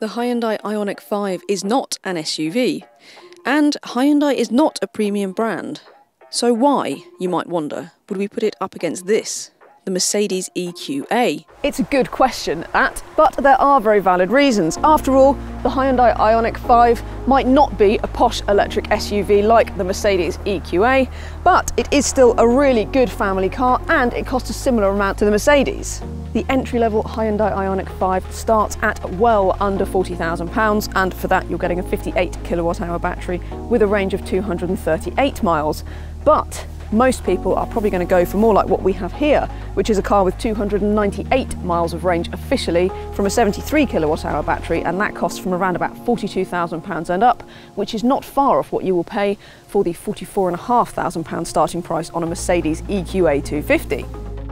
The Hyundai Ioniq 5 is not an SUV, and Hyundai is not a premium brand. So why, you might wonder, would we put it up against this, the Mercedes EQA? It's a good question, that, but there are very valid reasons. After all, the Hyundai Ioniq 5 might not be a posh electric SUV like the Mercedes EQA, but it is still a really good family car and it costs a similar amount to the Mercedes. The entry-level Hyundai Ioniq 5 starts at well under £40,000, and for that you're getting a 58 kilowatt-hour battery with a range of 238 miles. But most people are probably going to go for more like what we have here, which is a car with 298 miles of range officially from a 73 kilowatt-hour battery, and that costs from around about £42,000 and up, which is not far off what you will pay for the £44,500 starting price on a Mercedes EQA 250.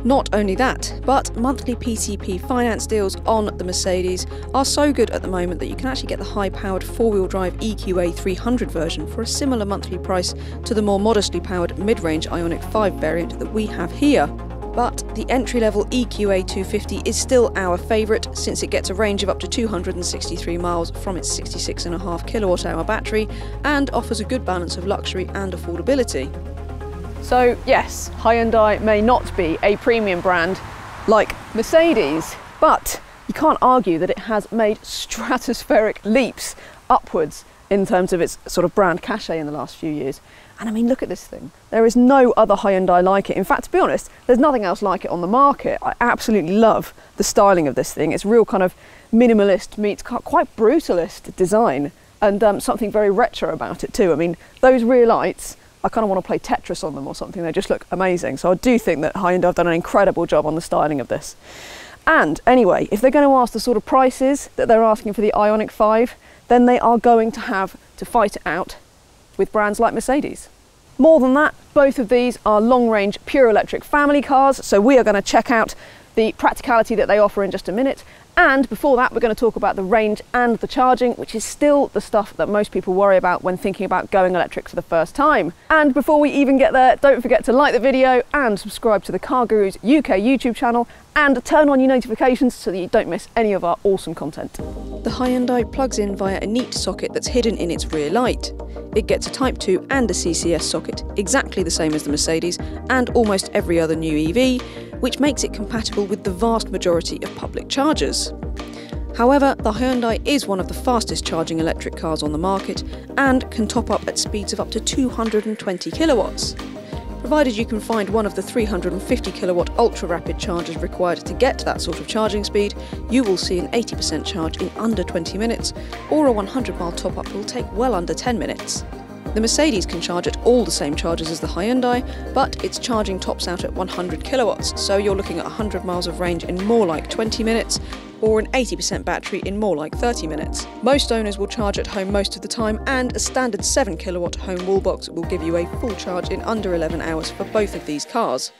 Not only that, but monthly PCP finance deals on the Mercedes are so good at the moment that you can actually get the high-powered four-wheel drive EQA 300 version for a similar monthly price to the more modestly powered mid-range Ioniq 5 variant that we have here. But the entry-level EQA 250 is still our favourite, since it gets a range of up to 263 miles from its 66.5 kilowatt-hour battery and offers a good balance of luxury and affordability. So yes, Hyundai may not be a premium brand like Mercedes, but you can't argue that it has made stratospheric leaps upwards in terms of its sort of brand cachet in the last few years. And I mean, look at this thing. There is no other Hyundai like it. In fact, to be honest, there's nothing else like it on the market. I absolutely love the styling of this thing. It's real kind of minimalist meets quite brutalist design, and something very retro about it too. I mean, those rear lights, I kind of want to play Tetris on them or something. They just look amazing. So I do think that Hyundai have done an incredible job on the styling of this. And anyway, if they're going to ask the sort of prices that they're asking for the Ioniq 5, then they are going to have to fight it out with brands like Mercedes. More than that, both of these are long-range pure electric family cars. So we are going to check out the practicality that they offer in just a minute. And before that, we're going to talk about the range and the charging, which is still the stuff that most people worry about when thinking about going electric for the first time. And before we even get there, don't forget to like the video and subscribe to the CarGurus UK YouTube channel and turn on your notifications so that you don't miss any of our awesome content. The Hyundai plugs in via a neat socket that's hidden in its rear light. It gets a Type 2 and a CCS socket, exactly the same as the Mercedes and almost every other new EV, which makes it compatible with the vast majority of public chargers. However, the Hyundai is one of the fastest charging electric cars on the market and can top up at speeds of up to 220 kilowatts. Provided you can find one of the 350 kilowatt ultra-rapid chargers required to get to that sort of charging speed, you will see an 80% charge in under 20 minutes, or a 100-mile top-up will take well under 10 minutes. The Mercedes can charge at all the same charges as the Hyundai, but its charging tops out at 100 kilowatts, so you're looking at 100 miles of range in more like 20 minutes, or an 80% battery in more like 30 minutes. Most owners will charge at home most of the time, and a standard 7 kilowatt home wall box will give you a full charge in under 11 hours for both of these cars.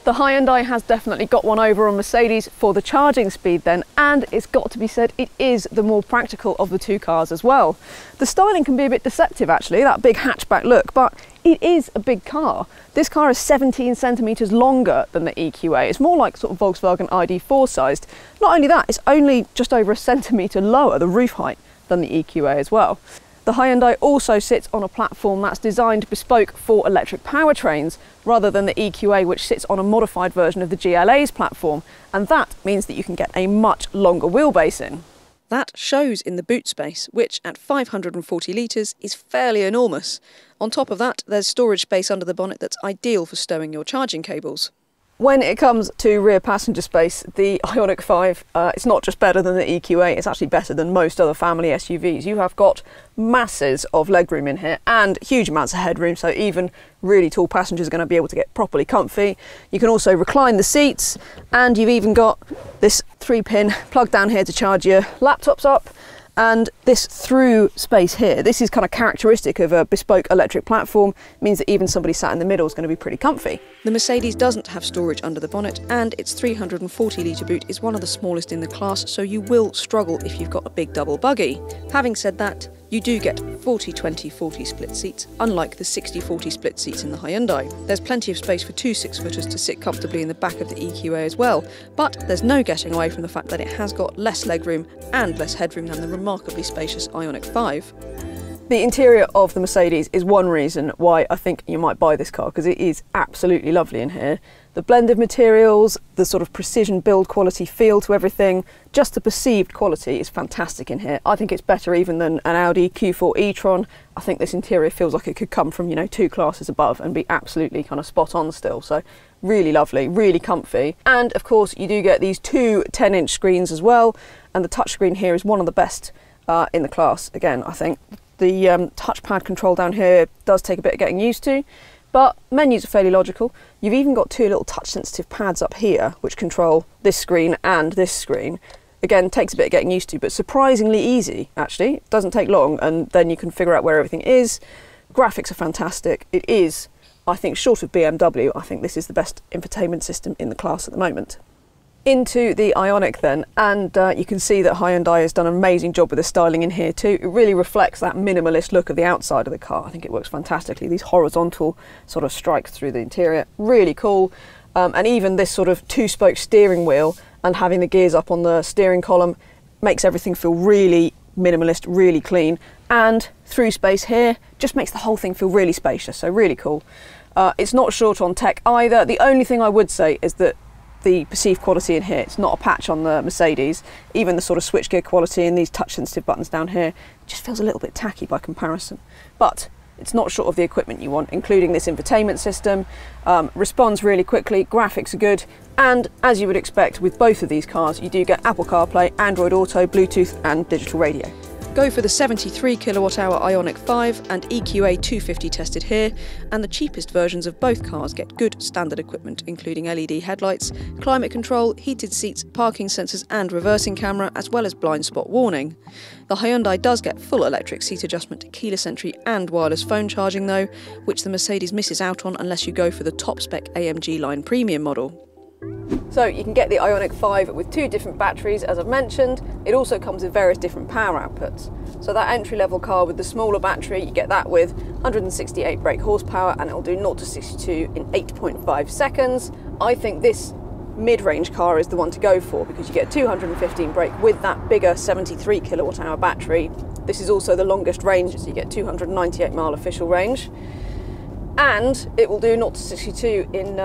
The Hyundai has definitely got one over on Mercedes for the charging speed then, and it's got to be said it is the more practical of the two cars as well. The styling can be a bit deceptive actually, that big hatchback look, but it is a big car. This car is 17 centimetres longer than the EQA. It's more like sort of Volkswagen ID4 sized. Not only that, it's only just over a centimetre lower, the roof height, than the EQA as well. The Hyundai also sits on a platform that's designed bespoke for electric powertrains, rather than the EQA, which sits on a modified version of the GLA's platform, and that means that you can get a much longer wheelbase in. That shows in the boot space, which at 540 litres is fairly enormous. On top of that, there's storage space under the bonnet that's ideal for stowing your charging cables. When it comes to rear passenger space, the Ioniq 5, it's not just better than the EQA, it's actually better than most other family SUVs. You have got masses of legroom in here and huge amounts of headroom, so even really tall passengers are going to be able to get properly comfy. You can also recline the seats, and you've even got this 3-pin plug down here to charge your laptops up. And this through space here, this is kind of characteristic of a bespoke electric platform. It means that even somebody sat in the middle is going to be pretty comfy. The Mercedes doesn't have storage under the bonnet, and its 340 litre boot is one of the smallest in the class, so you will struggle if you've got a big double buggy. Having said that, You do get 40-20-40 split seats, unlike the 60-40 split seats in the Hyundai. There's plenty of space for two 6-footers to sit comfortably in the back of the EQA as well, but there's no getting away from the fact that it has got less legroom and less headroom than the remarkably spacious Ioniq 5. The interior of the Mercedes is one reason why I think you might buy this car, because it is absolutely lovely in here. The blend of materials, the sort of precision build quality feel to everything, just the perceived quality is fantastic in here. I think it's better even than an Audi Q4 e-tron. I think this interior feels like it could come from, you know, 2 classes above and be absolutely kind of spot on still. So really lovely, really comfy. And of course you do get these two 10-inch screens as well, and the touchscreen here is one of the best in the class. Again, I think the touchpad control down here does take a bit of getting used to, but menus are fairly logical. You've even got two little touch sensitive pads up here which control this screen and this screen. Again, takes a bit of getting used to, but surprisingly easy actually. It doesn't take long, and then you can figure out where everything is. Graphics are fantastic. It is, I think, short of BMW, I think this is the best infotainment system in the class at the moment. Into the Ioniq then, and you can see that Hyundai has done an amazing job with the styling in here too. It really reflects that minimalist look of the outside of the car. I think it works fantastically. These horizontal sort of strikes through the interior, really cool. And even this sort of 2-spoke steering wheel and having the gears up on the steering column makes everything feel really minimalist, really clean. And through space here just makes the whole thing feel really spacious, so really cool. It's not short on tech either. The only thing I would say is that the perceived quality in here, it's not a patch on the Mercedes. Even the sort of switchgear quality and these touch sensitive buttons down here just feels a little bit tacky by comparison. But it's not short of the equipment you want, including this infotainment system. Responds really quickly, graphics are good, and as you would expect with both of these cars, you do get Apple CarPlay, Android Auto, Bluetooth and digital radio. Go for the 73 kWh Ioniq 5 and EQA 250 tested here, and the cheapest versions of both cars get good standard equipment including LED headlights, climate control, heated seats, parking sensors and reversing camera, as well as blind spot warning. The Hyundai does get full electric seat adjustment, keyless entry and wireless phone charging though, which the Mercedes misses out on unless you go for the top spec AMG line premium model. So you can get the Ioniq 5 with 2 different batteries, as I've mentioned. It also comes with various different power outputs. So that entry-level car with the smaller battery, you get that with 168 brake horsepower, and it will do 0 to 62 in 8.5 seconds. I think this mid-range car is the one to go for, because you get 215 brake with that bigger 73 kilowatt-hour battery. This is also the longest range, so you get 298 mile official range. And it will do 0 to 62 in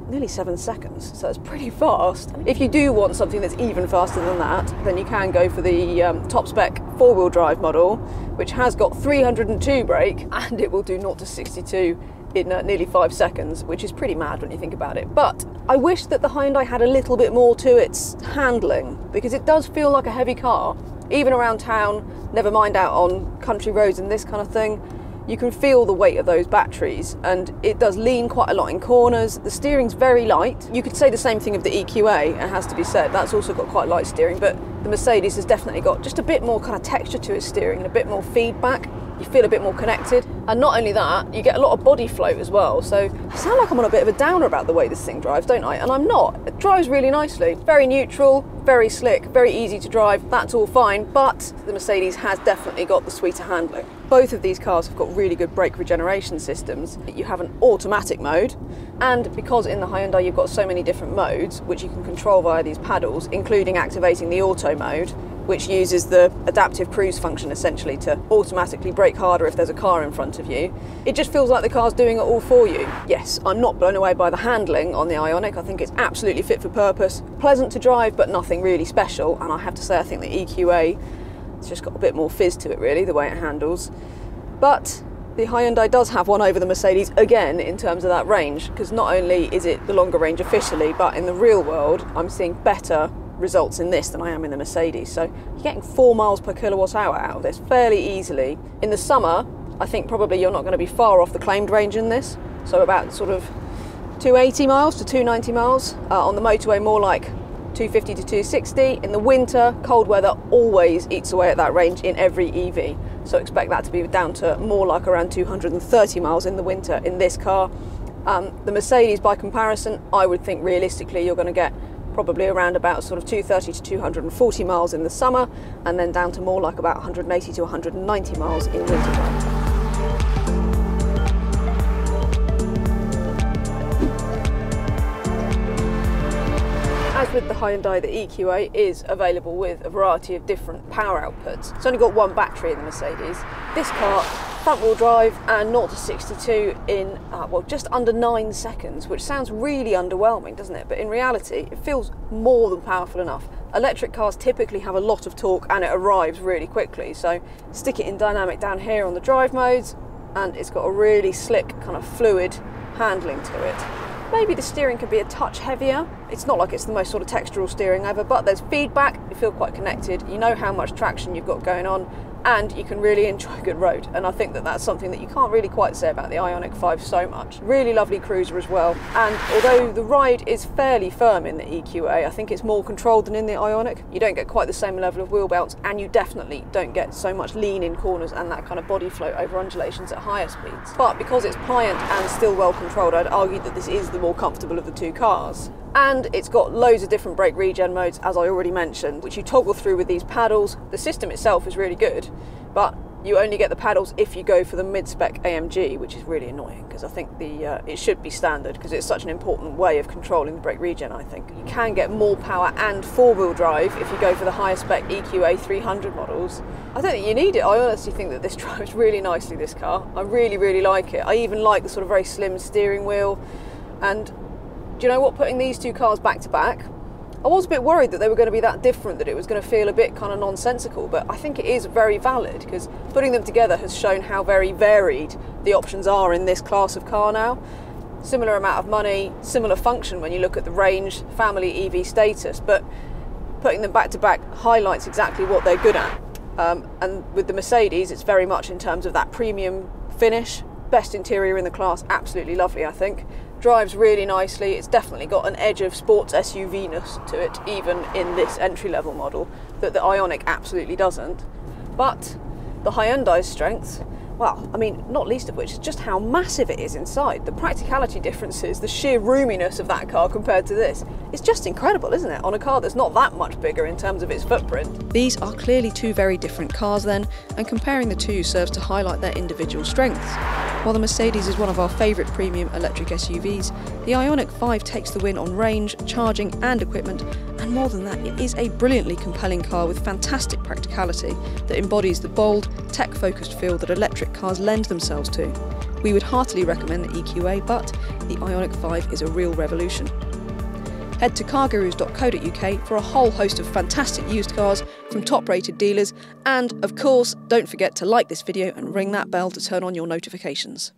nearly 7 seconds, so it's pretty fast. If you do want something that's even faster than that, then you can go for the top spec 4-wheel drive model, which has got 302 brake, and it will do 0 to 62 in nearly 5 seconds, which is pretty mad when you think about it. But I wish that the Hyundai had a little bit more to its handling, because it does feel like a heavy car, even around town, never mind out on country roads and this kind of thing. You can feel the weight of those batteries, and it does lean quite a lot in corners. The steering's very light. You could say the same thing of the EQA, it has to be said. That's also got quite light steering, but the Mercedes has definitely got just a bit more kind of texture to its steering and a bit more feedback. You feel a bit more connected. And not only that, you get a lot of body float as well. So I sound like I'm on a bit of a downer about the way this thing drives, don't I? And I'm not. It drives really nicely. Very neutral, very slick, very easy to drive. That's all fine, but the Mercedes has definitely got the sweeter handling. Both of these cars have got really good brake regeneration systems. You have an automatic mode, and because in the Hyundai you've got so many different modes which you can control via these paddles, including activating the auto mode, which uses the adaptive cruise function essentially to automatically brake harder if there's a car in front of you. It just feels like the car's doing it all for you. Yes, I'm not blown away by the handling on the Ioniq. I think it's absolutely fit for purpose, pleasant to drive, but nothing really special. And I have to say, I think the EQA, it's just got a bit more fizz to it really, the way it handles. But the Hyundai does have one over the Mercedes again in terms of that range, because not only is it the longer range officially, but in the real world I'm seeing better results in this than I am in the Mercedes. So you're getting 4 miles per kilowatt hour out of this fairly easily. In the summer, I think probably you're not going to be far off the claimed range in this, so about sort of 280 miles to 290 miles. On the motorway more like 250 to 260. In the winter, cold weather always eats away at that range in every EV, so expect that to be down to more like around 230 miles in the winter in this car. The Mercedes, by comparison, I would think realistically you're going to get probably around about sort of 230 to 240 miles in the summer, and then down to more like about 180 to 190 miles in wintertime. As with the Hyundai, the EQA is available with a variety of different power outputs. It's only got one battery in the Mercedes. This car, front-wheel drive and 0 to 62 in, well, just under 9 seconds, which sounds really underwhelming, doesn't it? But in reality, it feels more than powerful enough. Electric cars typically have a lot of torque and it arrives really quickly. So stick it in dynamic down here on the drive modes, and it's got a really slick, kind of fluid handling to it. Maybe the steering could be a touch heavier. It's not like it's the most sort of textural steering ever, but there's feedback, you feel quite connected, you know how much traction you've got going on, and you can really enjoy good road. And I think that that's something that you can't really quite say about the Ioniq 5 so much. Really lovely cruiser as well. And although the ride is fairly firm in the EQA, I think it's more controlled than in the Ioniq. You don't get quite the same level of wheel bounce, and you definitely don't get so much lean in corners and that kind of body flow over undulations at higher speeds. But because it's pliant and still well controlled, I'd argue that this is the more comfortable of the two cars. And it's got loads of different brake regen modes, as I already mentioned, which you toggle through with these paddles. The system itself is really good, but you only get the paddles if you go for the mid-spec AMG, which is really annoying because I think it should be standard because it's such an important way of controlling the brake regen, I think. You can get more power and four-wheel drive if you go for the higher spec EQA 300 models. I don't think you need it. I honestly think that this drives really nicely, this car. I really, really like it. I even like the sort of very slim steering wheel. And do you know what, putting these two cars back to back, I was a bit worried that they were going to be that different, that it was going to feel a bit kind of nonsensical, but I think it is very valid because putting them together has shown how very varied the options are in this class of car now. Similar amount of money, similar function when you look at the range, family EV status, but putting them back to back highlights exactly what they're good at. And with the Mercedes, it's very much in terms of that premium finish, best interior in the class, absolutely lovely, I think. Drives really nicely. It's definitely got an edge of sports SUV-ness to it, even in this entry-level model, that the Ioniq absolutely doesn't. But the Hyundai's strengths, well, I mean, not least of which is just how massive it is inside. The practicality differences, the sheer roominess of that car compared to this, it's just incredible, isn't it? On a car that's not that much bigger in terms of its footprint. These are clearly two very different cars then, and comparing the two serves to highlight their individual strengths. While the Mercedes is one of our favourite premium electric SUVs, the Ioniq 5 takes the win on range, charging and equipment, and more than that, it is a brilliantly compelling car with fantastic practicality that embodies the bold, tech-focused feel that electric cars lend themselves to. We would heartily recommend the EQA, but the Ioniq 5 is a real revolution. Head to cargurus.co.uk for a whole host of fantastic used cars from top-rated dealers, and of course, don't forget to like this video and ring that bell to turn on your notifications.